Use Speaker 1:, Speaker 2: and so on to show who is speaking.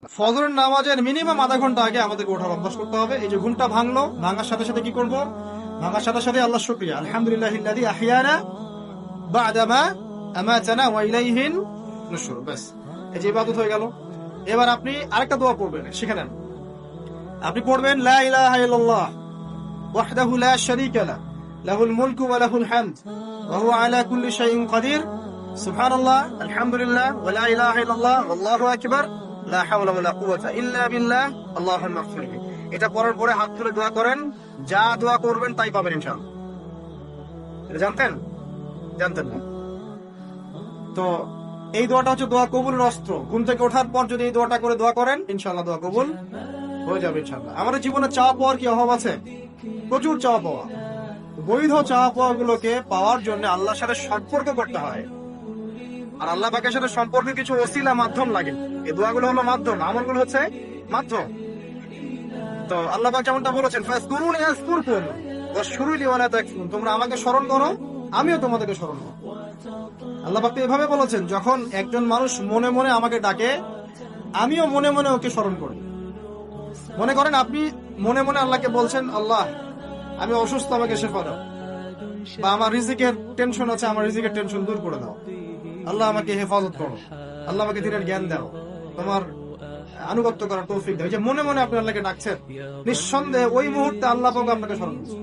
Speaker 1: ফজরের নামাজের মিনিমাম আধা ঘন্টা আগে আমাদেরকে ওঠার অভ্যাস করতে হবে। এই যে ঘুমটা ভাঙলো, ভাঙার সাথে সাথে কি করব? ভাঙার সাথে সাথে আল্লাহ শুকরিয়া, আলহামদুলিল্লাহিল্লাযী আহিয়ানা বা'দা মা আমাতানা ওয়া ইলাইহিন নুশুর। বাস, এই যে ইবাদত হয়ে গেল। এবার আপনি আরেকটা দোয়া পড়বেন, শিখে নেন। আপনি পড়বেন লা ইলাহা ইল্লাল্লাহ ওয়াহদাহু লা শারীকা লাহু লাহুল মুলকু ওয়া লাহুল হামদ ওয়া হুয়া আলা কুল্লি শাইইন কাদির সুবহানাল্লাহ আলহামদুলিল্লাহ ওয়া লা ইলাহা ইল্লাল্লাহ ওয়াল্লাহু আকবার লা হাওলা ওয়া লা কুওয়াতা ইল্লা বিল্লাহ আল্লাহুম্মা ইগফিরলি। এটা পড়ার পরে হাত তুলে দোয়া করেন, যা দোয়া করবেন তাই পাবেন ইনশাআল্লাহ। এটা জানতেন? জানতেন না? তো এই দোয়াটা হচ্ছে দোয়া কবুলের অস্ত্র। ঘুম থেকে ওঠার পর যদি এই দোয়াটা করে দোয়া করেন, ইনশাআল্লাহ দোয়া কবুল হয়ে যাবে ইনশাআল্লাহ। আমাদের জীবনে চাওয়া পাওয়ার কি অভাব আছে? প্রচুর চাওয়া পাওয়া। বৈধ চাওয়া পাওয়া গুলোকে পাওয়ার জন্য আল্লাহর সাথে সম্পর্ক করতে হয়, আর আল্লাহ পাকের সাথে সম্পর্কে কিছু ওসিলা মাধ্যম লাগে। এই দোয়াগুলো হলো মাধ্যম, আমলগুলো হচ্ছে মাধ্যম। তো আল্লাহ পাক যেমনটা বলেছেন, ফাজকুরুনি আযকুরকুম ওয়াশকুরুলি ওয়া লা তাকফুরুন, তোমরা আমাকে স্মরণ করো, আমিও তোমাদেরকে স্মরণ করব। আল্লাহ পাক তো এভাবে বলেছেন, যখন একজন মানুষ মনে মনে আমাকে ডাকে, আমিও মনে মনে ওকে স্মরণ করি। মনে করেন আপনি মনে মনে আল্লাহকে বলছেন, আল্লাহ আমি অসুস্থ, আমাকে শেফা দাও, বা আমার রিজিকের টেনশন আছে, আমার রিজিকের টেনশন দূর করে দাও, আল্লাহ আমাকে হেফাজত করো, আল্লাহ আমাকে দিনের জ্ঞান দাও, তোমার আনুগত্য করার তৌফিক দাও। এই যে মনে মনে আপনি আল্লাহকে ডাকছেন, নিঃসন্দেহে ওই মুহূর্তে আল্লাহ পাক আপনাকে স্মরণ করছেন।